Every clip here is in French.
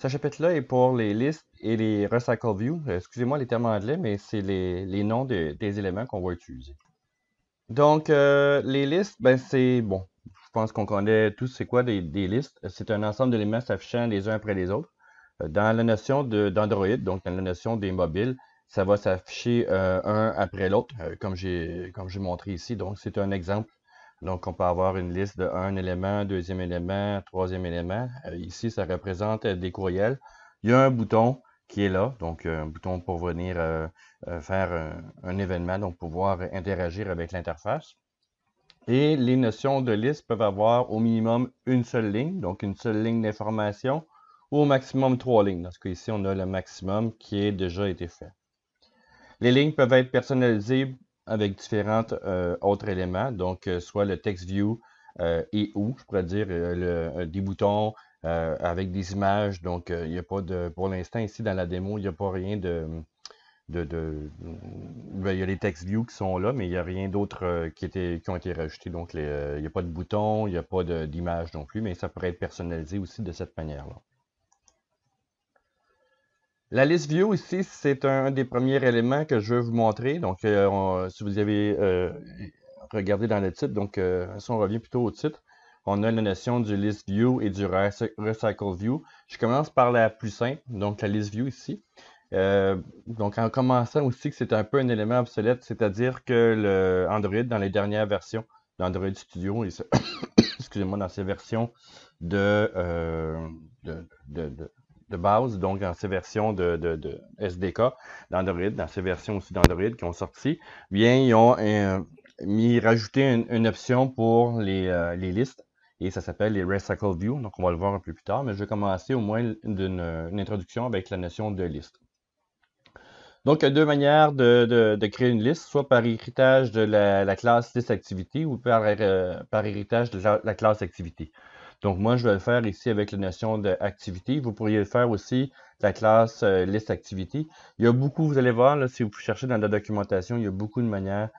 Ce chapitre-là est pour les listes et les recycle views. Excusez-moi les termes anglais, mais c'est les noms des éléments qu'on va utiliser. Donc, les listes, ben c'est bon. Je pense qu'on connaît tous c'est quoi des listes. C'est un ensemble d'éléments s'affichant les uns après les autres. Dans la notion d'Android, donc dans la notion des mobiles, ça va s'afficher un après l'autre, comme j'ai montré ici. Donc, c'est un exemple. Donc, on peut avoir une liste de un élément, deuxième élément, troisième élément. Ici, ça représente des courriels. Il y a un bouton qui est là, donc un bouton pour venir faire un événement, donc pouvoir interagir avec l'interface. Et les notions de liste peuvent avoir au minimum une seule ligne, donc une seule ligne d'information, ou au maximum trois lignes. Dans ce cas ici, on a le maximum qui est déjà été fait. Les lignes peuvent être personnalisées avec différents autres éléments, donc soit le text view et ou, je pourrais dire, des boutons avec des images. Donc, il n'y a pas de, pour l'instant ici dans la démo, il n'y a pas rien ben, il y a les text views qui sont là, mais il n'y a rien d'autre qui ont été rajoutés. Donc, il n'y a pas de bouton, il n'y a pas d'image non plus, mais ça pourrait être personnalisé aussi de cette manière-là. La liste view ici, c'est un des premiers éléments que je veux vous montrer. Donc, si vous avez regardé dans le titre, donc si on revient plutôt au titre, on a la notion du list view et du recycle view. Je commence par la plus simple, donc la list view ici. Donc, en commençant aussi que c'est un peu un élément obsolète, c'est-à-dire que le Android, dans les dernières versions d'Android Studio, excusez-moi, dans ces versions de, euh, de, de, de, de base, donc dans ces versions de SDK d'Android, dans ces versions aussi d'Android qui ont sorti, bien, ils ont rajouté une option pour les listes et ça s'appelle les Recycle View. Donc, on va le voir un peu plus tard, mais je vais commencer au moins une introduction avec la notion de liste. Donc, il y a deux manières de créer une liste, soit par héritage de la classe liste activité ou par héritage de la classe activité. Donc, moi, je vais le faire ici avec la notion d'activité. Vous pourriez le faire aussi la classe liste activité. Il y a beaucoup, vous allez voir, là, si vous cherchez dans la documentation, il y a beaucoup de manières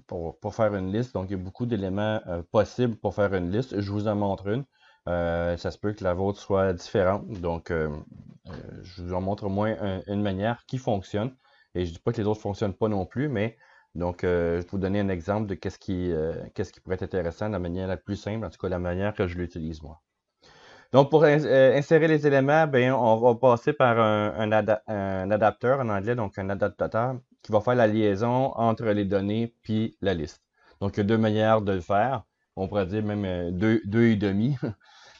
pour faire une liste. Donc, il y a beaucoup d'éléments possibles pour faire une liste. Je vous en montre une. Ça se peut que la vôtre soit différente. Donc, je vous en montre au moins une manière qui fonctionne. Et je ne dis pas que les autres ne fonctionnent pas non plus, mais donc, je vais vous donner un exemple de qu'est-ce qui pourrait être intéressant de la manière la plus simple, en tout cas la manière que je l'utilise moi. Donc, pour insérer les éléments, ben, on va passer par un adapteur en anglais, donc un adaptateur, qui va faire la liaison entre les données puis la liste. Donc, il y a deux manières de le faire. On pourrait dire même deux et demi.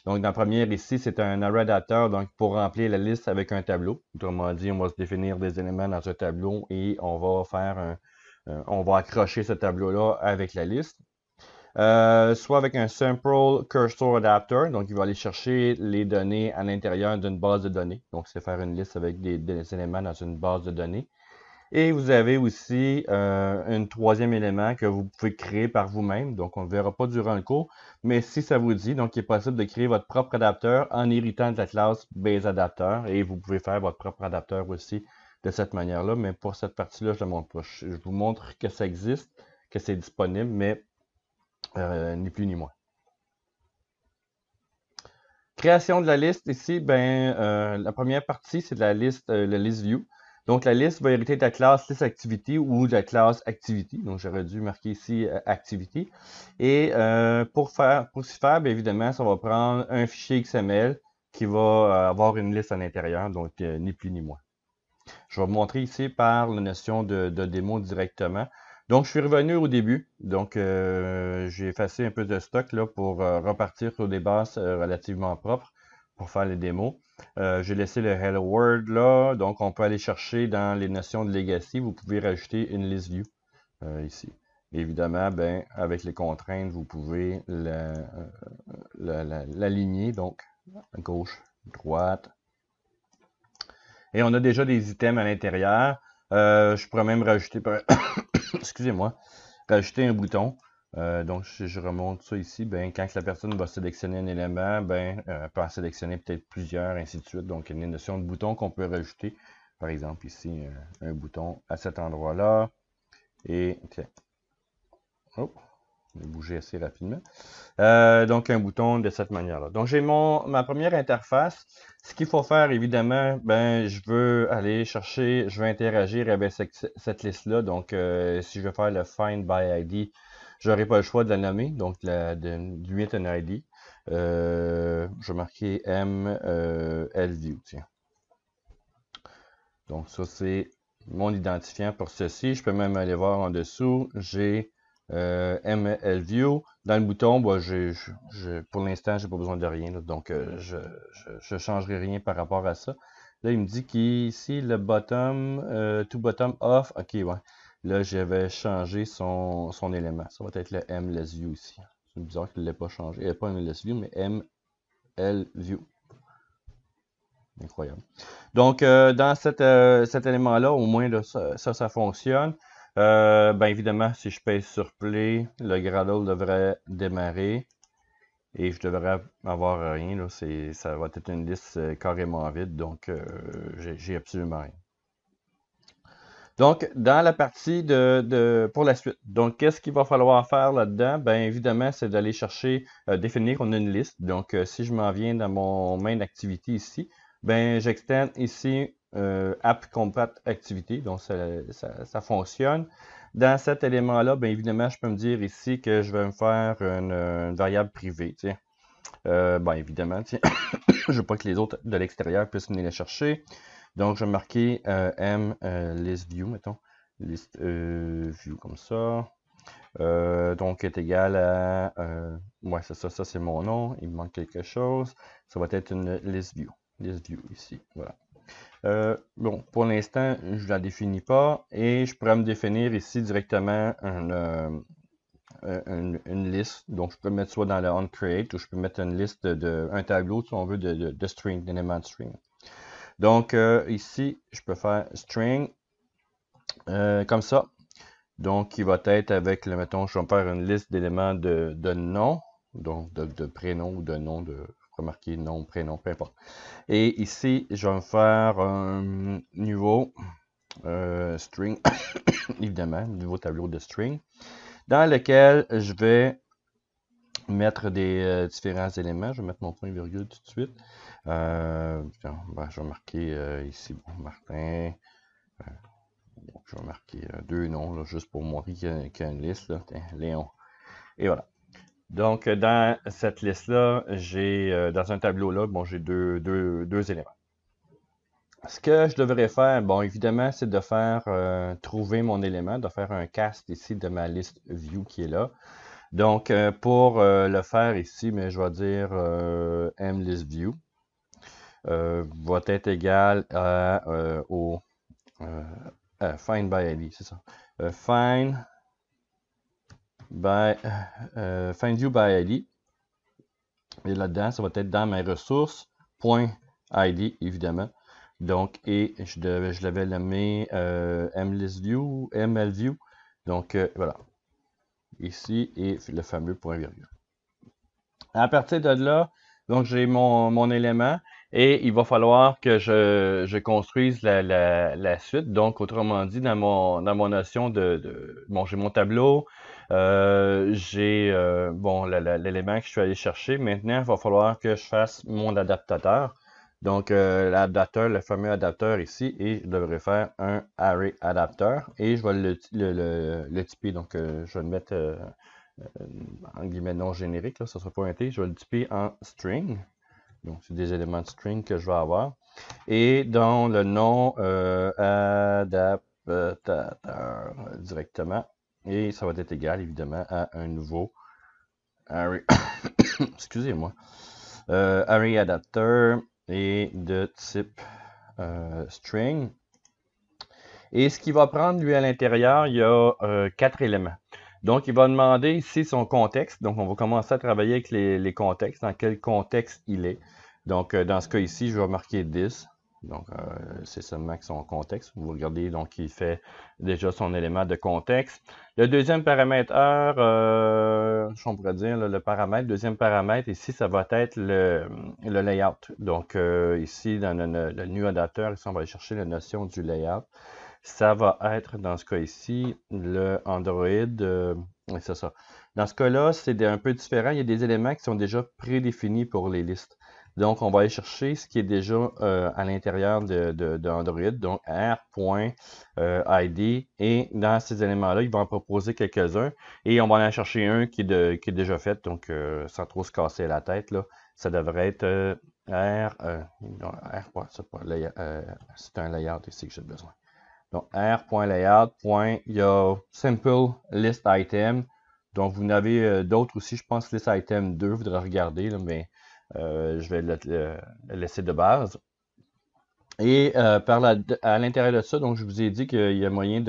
Donc, dans la première ici, c'est un array adapter, donc pour remplir la liste avec un tableau. Autrement dit, on va se définir des éléments dans ce tableau et on va faire on va accrocher ce tableau-là avec la liste. Soit avec un Simple Cursor Adapter, donc il va aller chercher les données à l'intérieur d'une base de données. Donc, c'est faire une liste avec des éléments dans une base de données. Et vous avez aussi un troisième élément que vous pouvez créer par vous-même. Donc, on ne le verra pas durant le cours. Mais si ça vous dit, donc il est possible de créer votre propre adapteur en héritant de la classe BaseAdapter. Et vous pouvez faire votre propre adapteur aussi de cette manière-là. Mais pour cette partie-là, je ne le montre pas. Je vous montre que ça existe, que c'est disponible, mais ni plus ni moins. Création de la liste ici, ben, la première partie, c'est de la liste, le list view. Donc, la liste va hériter de la classe list activity ou de la classe activity. Donc, j'aurais dû marquer ici activity. Et pour s'y faire, bien évidemment, ça va prendre un fichier XML qui va avoir une liste à l'intérieur, donc ni plus ni moins. Je vais vous montrer ici par la notion de démo directement. Donc, je suis revenu au début. Donc, j'ai effacé un peu de stock là, pour repartir sur des bases relativement propres pour faire les démos. J'ai laissé le Hello World là. Donc, on peut aller chercher dans les notions de legacy. Vous pouvez rajouter une list view ici. Évidemment, ben, avec les contraintes, vous pouvez l'aligner. Donc, à gauche, droite, et on a déjà des items à l'intérieur. Je pourrais même rajouter, excusez-moi, rajouter un bouton. Donc, si je remonte ça ici, ben, quand la personne va sélectionner un élément, ben, elle peut en sélectionner peut-être plusieurs, ainsi de suite. Donc, il y a une notion de bouton qu'on peut rajouter. Par exemple, ici, un bouton à cet endroit-là. Et, tiens, oh, bouger assez rapidement. Donc, un bouton de cette manière-là. Donc, j'ai ma première interface. Ce qu'il faut faire, évidemment, ben, je veux aller chercher, je veux interagir avec cette liste-là. Donc, si je veux faire le Find by ID, je n'aurai pas le choix de la nommer, donc de lui mettre un ID. Je vais marquer MLView, tiens. Donc, ça, c'est mon identifiant pour ceci. Je peux même aller voir en dessous. J'ai MLView. Dans le bouton, bah, pour l'instant, j'ai pas besoin de rien. Là, donc, je ne changerai rien par rapport à ça. Là, il me dit qu'ici, le bottom, to bottom off. OK, ouais. Là, j'avais changé son élément. Ça va être le MLSView ici. C'est bizarre qu'il ne l'ait pas changé. Il n'y a pas MLSView, mais MLView. Incroyable. Donc, dans cet élément-là, au moins, là, ça fonctionne. Ben évidemment, si je pèse sur Play, le Gradle devrait démarrer et je devrais avoir rien. Là, ça va être une liste carrément vide, donc j'ai absolument rien. Donc, dans la partie pour la suite, donc qu'est-ce qu'il va falloir faire là-dedans? Ben évidemment, c'est d'aller chercher, définir qu'on a une liste. Donc, si je m'en viens dans mon main activité ici, ben j'externe ici app compat activity, donc ça fonctionne. Dans cet élément-là, bien évidemment, je peux me dire ici que je vais me faire une variable privée. Tiens. Ben évidemment, tiens, je ne veux pas que les autres de l'extérieur puissent venir la chercher. Donc, je vais marquer list view, mettons. List view comme ça. Donc, est égal à... ouais, c'est ça c'est mon nom. Il me manque quelque chose. Ça va être une list view. List view ici, voilà. Bon, pour l'instant, je ne la définis pas et je pourrais me définir ici directement une liste. Donc, je peux mettre soit dans le onCreate ou je peux mettre une liste un tableau, si on veut, de string, d'éléments de string. Donc, ici, je peux faire string comme ça. Donc, il va être avec, mettons, je vais me faire une liste d'éléments de nom, donc de prénom ou de nom, je peux marquer nom, prénom, peu importe. Et ici, je vais me faire un nouveau string, évidemment, nouveau tableau de string, dans lequel je vais mettre des différents éléments. Je vais mettre mon point virgule tout de suite. Ben, je vais marquer ici, bon, Martin. Donc, je vais marquer deux noms, là, juste pour montrer qu'il y a une liste. Là. Léon. Et voilà. Donc, dans cette liste-là, j'ai, dans un tableau-là, bon, j'ai deux éléments. Ce que je devrais faire, bon, évidemment, c'est de faire trouver mon élément, de faire un cast ici de ma liste view qui est là. Donc, pour le faire ici, mais je vais dire mListView va être égal au find by ID, c'est ça. Find view by ID. Et là-dedans, ça va être dans mes ressources, .id, évidemment. Donc, et je l'avais nommé mListView, MLView. Donc, voilà. Ici, et le fameux point virgule. À partir de là, donc j'ai mon élément et il va falloir que je construise la suite. Donc, autrement dit, dans mon notion bon, j'ai mon tableau, j'ai bon, l'élément que je suis allé chercher. Maintenant, il va falloir que je fasse mon adaptateur. Donc, l'adapteur, le fameux adapteur ici, et je devrais faire un array adapter et je vais le typer. Donc, je vais le mettre en guillemets non générique, là, ça sera pointé. Je vais le typer en string. Donc, c'est des éléments de string que je vais avoir. Et dans le nom adaptateur directement. Et ça va être égal, évidemment, à un nouveau array. Excusez-moi. Array adapter et de type string. Et ce qu'il va prendre, lui, à l'intérieur, il y a 4 éléments. Donc, il va demander ici son contexte. Donc, on va commencer à travailler avec les contextes, dans quel contexte il est. Donc, dans ce cas ici, je vais marquer this. Donc, c'est seulement que son contexte. Vous regardez, donc, il fait déjà son élément de contexte. Le deuxième paramètre, on pourrait dire le paramètre. Deuxième paramètre, ici, ça va être le layout. Donc, ici, dans le new adapter, ici, on va aller chercher la notion du layout. Ça va être, dans ce cas ici, le Android, c'est ça, Dans ce cas-là, c'est un peu différent. Il y a des éléments qui sont déjà prédéfinis pour les listes. Donc, on va aller chercher ce qui est déjà à l'intérieur de Android, donc r.id. Et dans ces éléments-là, il va en proposer quelques-uns. Et on va aller chercher un qui est déjà fait, donc sans trop se casser la tête, là. Ça devrait être c'est un layout ici que j'ai besoin. Donc, r.layout. Simple list item. Donc, vous en avez d'autres aussi. Je pense list item 2, vous devrez regarder, là, mais je vais le laisser de base. Et à l'intérieur de ça, donc je vous ai dit qu'il y a moyen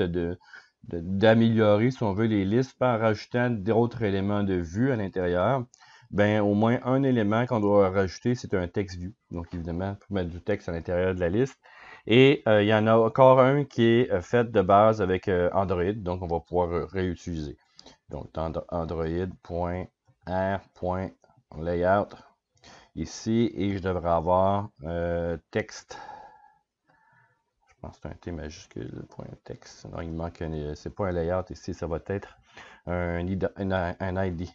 d'améliorer, si on veut, les listes par rajoutant d'autres éléments de vue à l'intérieur. Ben, au moins un élément qu'on doit rajouter, c'est un text view. Donc, évidemment, pour mettre du texte à l'intérieur de la liste. Et il y en a encore un qui est fait de base avec Android, donc on va pouvoir réutiliser. Donc, Android.r.layout ici, et je devrais avoir texte. Je pense que c'est un T majuscule, point texte. Non, il manque c'est pas un layout ici, ça va être un ID.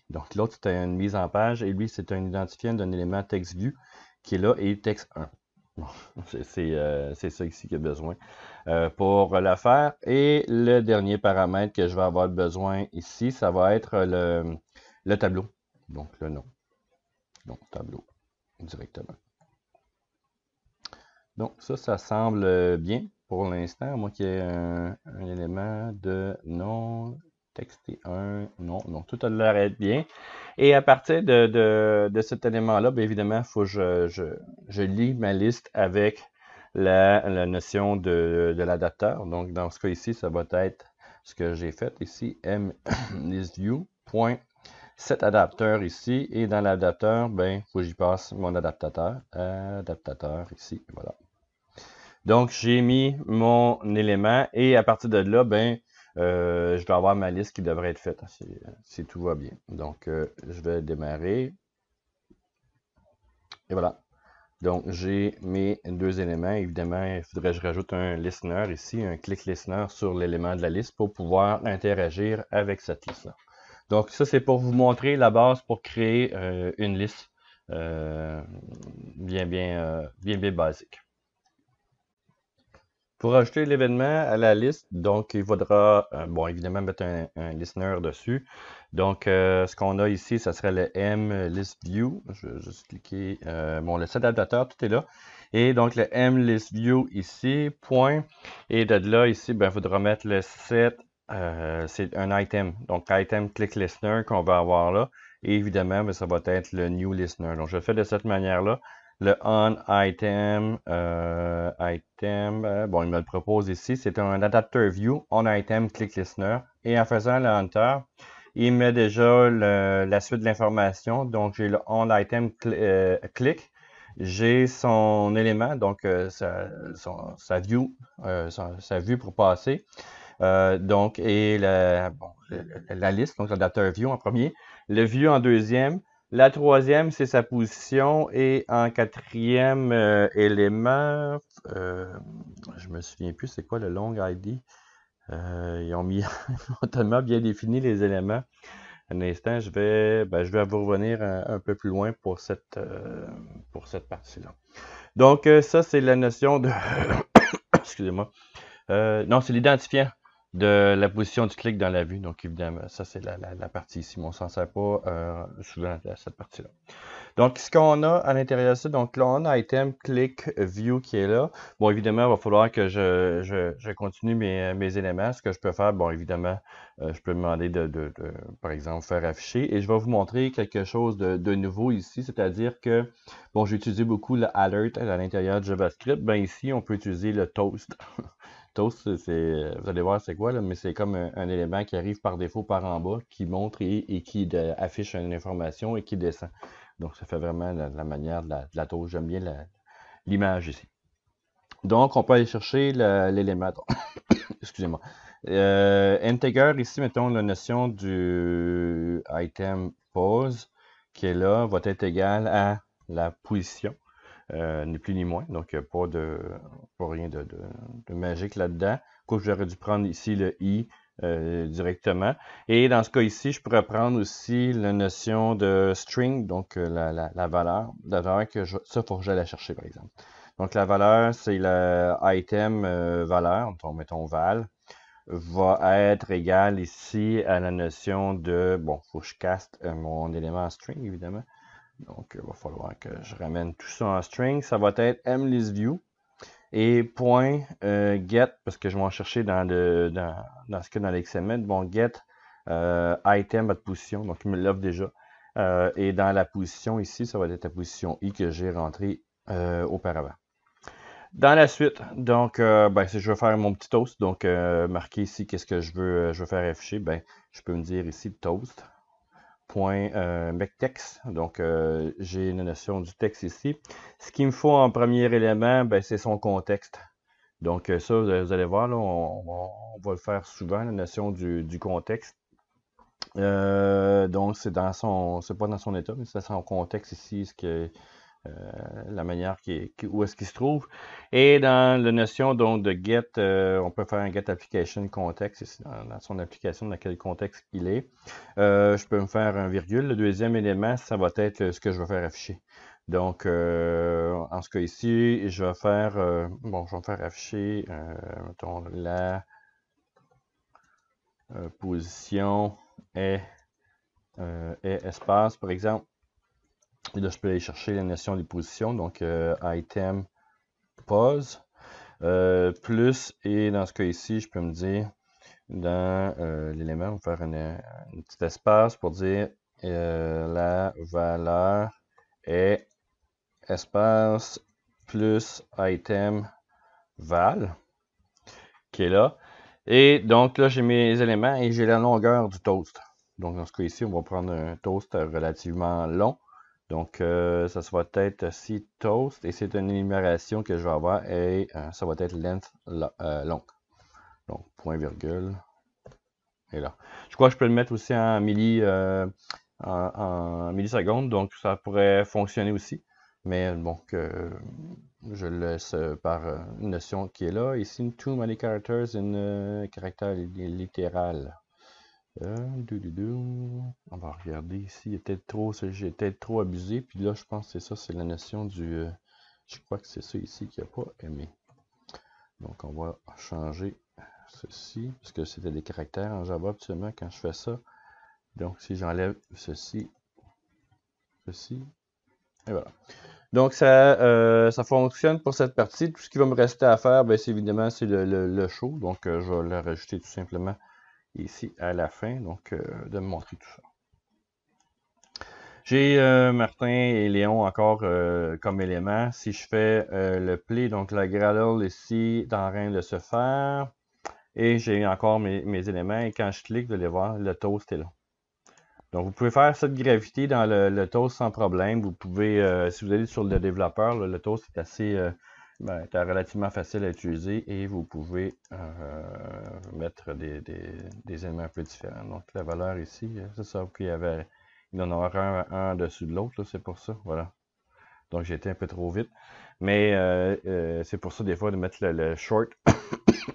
Donc, l'autre, c'est une mise en page, et lui, c'est un identifiant d'un élément text view qui est là, et texte 1. Bon, c'est ça ici qu'il y a besoin pour le faire. Et le dernier paramètre que je vais avoir besoin ici, ça va être le tableau. Donc, le nom. Donc, tableau, directement. Donc, ça semble bien pour l'instant, à moins qu'il y ait un élément de nom, texte 1, non. Donc, tout a l'air d'être bien. Et à partir de cet élément-là, bien évidemment, il faut que je lis ma liste avec la notion de l'adapteur. Donc, dans ce cas ici, ça va être ce que j'ai fait ici, mListView.set adapteur ici. Et dans l'adapteur, ben, il faut que j'y passe mon adaptateur ici, voilà. Donc, j'ai mis mon élément et à partir de là, ben, je vais avoir ma liste qui devrait être faite si tout va bien. Donc, je vais démarrer. Et voilà. Donc, j'ai mes deux éléments. Évidemment, il faudrait que je rajoute un listener ici, un click listener sur l'élément de la liste pour pouvoir interagir avec cette liste-là. Donc, ça, c'est pour vous montrer la base pour créer une liste bien basique. Pour ajouter l'événement à la liste, donc il faudra, bon, évidemment, mettre un listener dessus. Donc, ce qu'on a ici, ça serait le mListView. Je vais juste cliquer. Bon, le set adaptateur, tout est là. Et donc, le mListView ici, point. Et de là, ici, ben, il faudra mettre le set, c'est un item. Donc, item click listener qu'on va avoir là. Et évidemment, ben, ça va être le new listener. Donc, je le fais de cette manière-là. Le on item, bon, il me le propose ici, c'est un adapter view, on item click listener. Et en faisant le enter, il met déjà la suite de l'information. Donc, j'ai le on item click. J'ai son élément, donc sa view, sa vue pour passer. Donc, et la liste, donc l'adapter view en premier. Le view en deuxième. La troisième, c'est sa position. Et en quatrième élément, je me souviens plus c'est quoi le long ID. Ils ont tellement bien défini les éléments. Un instant, je vais vous revenir un peu plus loin pour cette partie-là. Donc, ça, c'est la notion de... Excusez-moi. Non, c'est l'identifiant de la position du clic dans la vue. Donc, évidemment, ça, c'est la partie ici. Mais on ne s'en sert pas souvent à cette partie-là. Donc, ce qu'on a à l'intérieur de ça, donc là, on a item click view qui est là. Bon, évidemment, il va falloir que je continue mes éléments. Ce que je peux faire, bon, évidemment, je peux demander par exemple, faire afficher. Et je vais vous montrer quelque chose de nouveau ici, c'est-à-dire que, bon, j'ai utilisé beaucoup le alert à l'intérieur de JavaScript. Ben ici, on peut utiliser le toast. Toast, vous allez voir c'est quoi, là, mais c'est comme un élément qui arrive par défaut par en bas, qui montre et qui affiche une information et qui descend. Donc, ça fait vraiment la manière de la toast. J'aime bien l'image ici. Donc, on peut aller chercher l'élément. Excusez-moi. Integer, ici, mettons la notion du item pose, qui est là, va être égal à la position. Ni plus ni moins. Donc, il n'y a pas rien de magique là-dedans. Quoi, j'aurais dû prendre ici le i directement. Et dans ce cas ici, je pourrais prendre aussi la notion de string, donc la valeur que ça, il faut que j'aille la chercher, par exemple. Donc, la valeur, c'est le item valeur, donc mettons val, va être égal ici à la notion de, bon, il faut que je caste mon élément en string, évidemment. Donc, il va falloir que je ramène tout ça en string. Ça va être mListView. Et point get, parce que je vais en chercher dans ce cas dans l'XML, bon get item à position, donc il me l'offre déjà. Et dans la position ici, ça va être la position I que j'ai rentrée auparavant. Dans la suite, donc, si je veux faire mon petit toast, donc marquer ici qu'est-ce que je veux faire afficher, ben, je peux me dire ici toast. .mectext, donc j'ai une notion du texte ici. Ce qu'il me faut en premier élément, ben, c'est son contexte. Donc ça, vous allez voir, là, on va le faire souvent, la notion du contexte. Donc c'est pas dans son état, mais c'est dans son contexte ici, la manière où est-ce qu'il se trouve. Et dans la notion donc de get, on peut faire un get application context ici, dans son application, dans quel contexte il est. Je peux me faire un virgule. Le deuxième élément, ça va être ce que je vais faire afficher. Donc, en ce cas ici, je vais faire, je vais faire afficher, mettons, la position est espace, par exemple. Et là, je peux aller chercher la notion des positions, donc item pose, plus, et dans ce cas ici, je peux me dire, dans l'élément, on va faire un petit espace pour dire la valeur est espace plus item val, qui est là. Et donc là, j'ai mes éléments et j'ai la longueur du toast. Donc dans ce cas ici, on va prendre un toast relativement long. Donc ça va être si toast et c'est une énumération que je vais avoir et ça va être length long. Donc point virgule. Et là. Je crois que je peux le mettre aussi en millisecondes, donc ça pourrait fonctionner aussi. Mais bon, je le laisse par une notion qui est là. Ici, too many characters in caractère littéral. On va regarder ici. J'ai peut-être trop abusé. Puis là, je pense que c'est ça, c'est la notion du. Je crois que c'est ça ici qui n'a pas aimé. Donc, on va changer ceci, parce que c'était des caractères en Java absolument quand je fais ça. Donc, si j'enlève ceci, et voilà. Donc, ça fonctionne pour cette partie. Tout ce qui va me rester à faire, ben, c'est évidemment, c'est le show. Donc, je vais le rajouter tout simplement ici à la fin, donc de me montrer tout ça. J'ai Martin et Léon encore comme élément. Si je fais le play, donc la Gradle ici est en train de se faire. Et j'ai encore mes éléments. Et quand je clique, vous allez voir, le toast est là. Donc, vous pouvez faire cette gravité dans le toast sans problème. Vous pouvez, si vous allez sur le développeur, le toast est assez relativement facile à utiliser et vous pouvez mettre des éléments un peu différents. Donc, la valeur ici, c'est ça qu'il y avait. Il en aura un dessus de l'autre, c'est pour ça. Voilà. Donc, j'ai été un peu trop vite. Mais c'est pour ça, des fois, de mettre le short.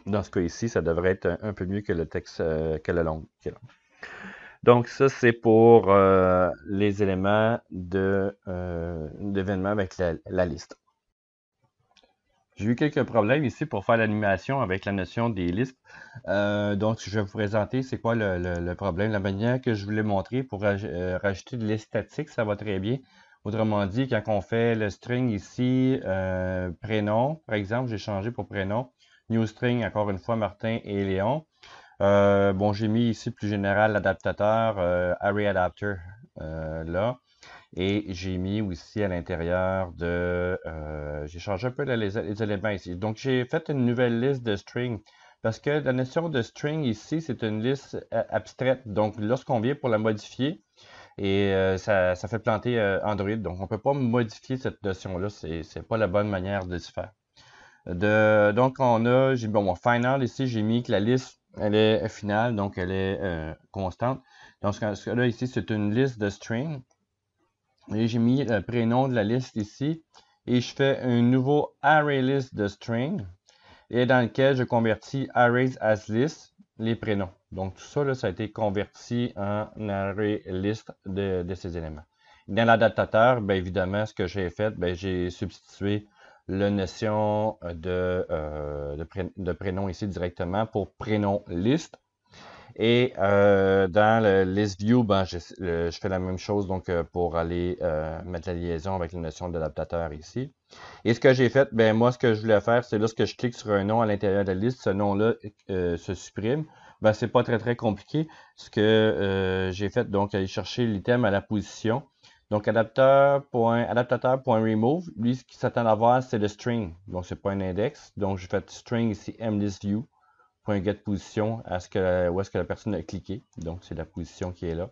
Dans ce cas ici, ça devrait être un peu mieux que le texte, que le long. Donc, ça, c'est pour les éléments d'événements avec la liste. J'ai eu quelques problèmes ici pour faire l'animation avec la notion des listes. Donc, je vais vous présenter c'est quoi le problème. La manière que je voulais montrer pour rajouter de listes statiques, ça va très bien. Autrement dit, quand on fait le string ici, prénom, par exemple, j'ai changé pour prénom. New string, encore une fois, Martin et Léon. Bon, j'ai mis ici plus général l'adaptateur Array Adapter là. Et j'ai mis aussi à l'intérieur j'ai changé un peu les éléments ici. Donc, j'ai fait une nouvelle liste de strings. Parce que la notion de string ici, c'est une liste abstraite. Donc, lorsqu'on vient pour la modifier, et ça fait planter Android. Donc, on ne peut pas modifier cette notion-là. C'est pas la bonne manière de se faire. Donc, mon final ici, j'ai mis que la liste, elle est finale, donc elle est constante. Donc, ce cas-là, ici, c'est une liste de string. Et j'ai mis le prénom de la liste ici. Et je fais un nouveau array list de string. Et dans lequel je convertis arrays as list. les prénoms. Donc tout ça, là, ça a été converti en array list de ces éléments. Dans l'adaptateur, bien évidemment, ce que j'ai fait, ben, j'ai substitué la notion de prénom ici directement pour prénom list. Et dans le list view, ben, je fais la même chose donc pour aller mettre la liaison avec la notion d'adaptateur ici. Et ce que j'ai fait, ben moi, ce que je voulais faire, c'est lorsque je clique sur un nom à l'intérieur de la liste, ce nom-là se supprime. Ben, c'est pas très compliqué. Ce que j'ai fait, donc, aller chercher l'item à la position. Donc, adaptateur.remove, lui, ce qu'il s'attend à voir, c'est le string. Donc, c'est pas un index. Donc, j'ai fait string ici, mListView. .getPosition où est-ce que la personne a cliqué. Donc, c'est la position qui est là.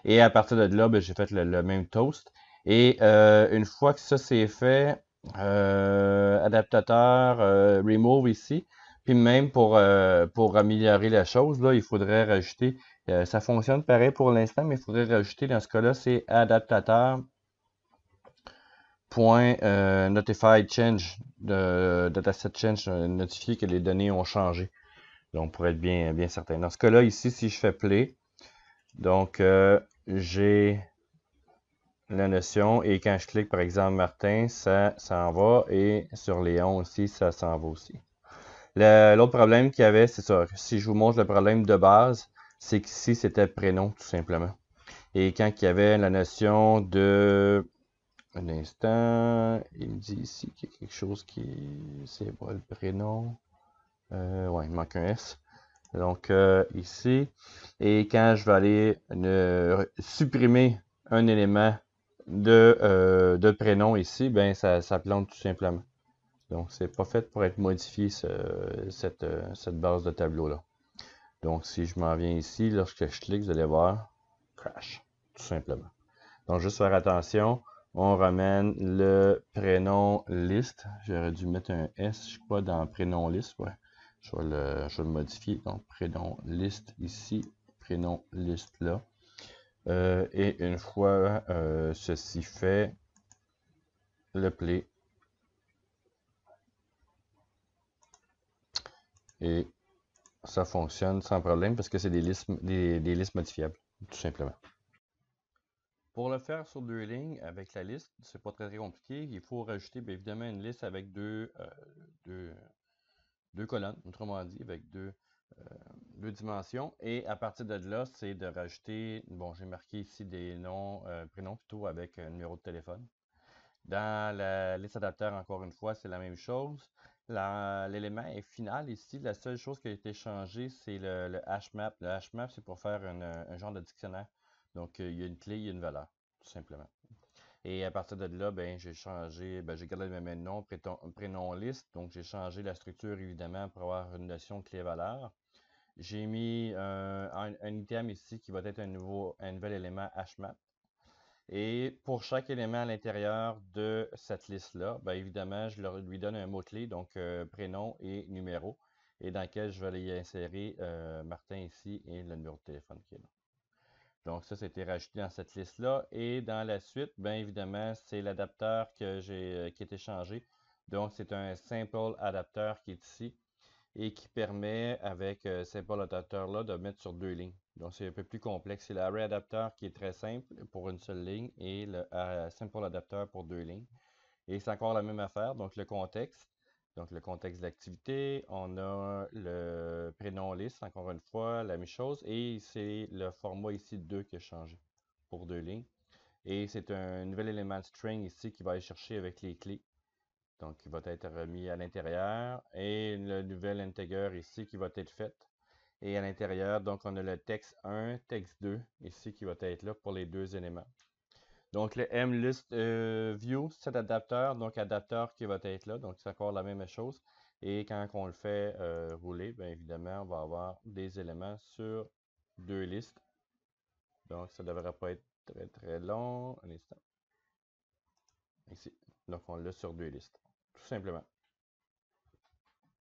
Et à partir de là, ben, j'ai fait le même toast. Et une fois que ça c'est fait, adaptateur, remove ici. Puis même pour améliorer la chose, là, il faudrait rajouter, ça fonctionne pareil pour l'instant, mais il faudrait rajouter dans ce cas-là, c'est adaptateur. Notify change, dataset change, notifier que les données ont changé. Donc, pour être bien certain. Dans ce cas-là, ici, si je fais play, donc, j'ai la notion et quand je clique, par exemple, Martin, ça s'en va et sur Léon aussi, ça s'en va aussi. L'autre problème qu'il y avait, c'est ça. Si je vous montre le problème de base, c'est qu'ici, c'était prénom, tout simplement. Et quand il y avait la notion de... Un instant, il me dit ici qu'il y a quelque chose qui... C'est pas le prénom. Ouais, il manque un S. Donc, ici. Et quand je vais aller supprimer un élément de prénom ici, ben ça plante tout simplement. Donc, c'est pas fait pour être modifié cette base de tableau-là. Donc, si je m'en viens ici, lorsque je clique, vous allez voir, crash, tout simplement. Donc, juste faire attention, on ramène le prénom list. J'aurais dû mettre un S, je crois, dans prénom list. Ouais. Je vais le modifier. Donc, prénom list ici, prénom list là. Et une fois ceci fait, le play. Et ça fonctionne sans problème parce que c'est des listes modifiables, tout simplement. Pour le faire sur deux lignes avec la liste, c'est pas très compliqué. Il faut rajouter bien évidemment une liste avec deux colonnes, autrement dit, avec deux dimensions. Et à partir de là, c'est de rajouter, bon, j'ai marqué ici des noms, prénoms plutôt avec un numéro de téléphone. Dans la liste adaptateur, encore une fois, c'est la même chose. L'élément est final ici. La seule chose qui a été changée, c'est le hashmap. Le hashmap, c'est pour faire un genre de dictionnaire. Donc, il y a une clé, il y a une valeur, tout simplement. Et à partir de là, ben, j'ai changé, ben, j'ai gardé le même nom, prénom liste. Donc, j'ai changé la structure, évidemment, pour avoir une notion clé-valeur. J'ai mis un item ici qui va être un nouvel élément hashmap. Et pour chaque élément à l'intérieur de cette liste-là, ben, évidemment, je lui donne un mot-clé, donc prénom et numéro, et dans lequel je vais y insérer Martin ici et le numéro de téléphone qui est là. Donc ça, c'était rajouté dans cette liste-là. Et dans la suite, bien évidemment, c'est l'adapteur qui a été changé. Donc c'est un simple adapteur qui est ici et qui permet, avec simple adapteur-là, de mettre sur deux lignes. Donc c'est un peu plus complexe. C'est l'array adapteur qui est très simple pour une seule ligne et le simple adapteur pour deux lignes. Et c'est encore la même affaire, donc le contexte. Donc le contexte d'activité, on a le prénom liste, encore une fois, la même chose. Et c'est le format ici 2 qui a changé pour deux lignes. Et c'est un nouvel élément de string ici qui va aller chercher avec les clés. Donc il va être remis à l'intérieur. Et le nouvel integer ici qui va être fait. Et à l'intérieur, donc on a le texte 1, texte 2 ici qui va être là pour les deux éléments. Donc, le mList view, cet adapteur, donc adapteur qui va être là. Donc, c'est encore la même chose. Et quand on le fait rouler, bien évidemment, on va avoir des éléments sur deux listes. Donc, ça ne devrait pas être très long. Un instant. Ici. Donc, on l'a sur deux listes. Tout simplement.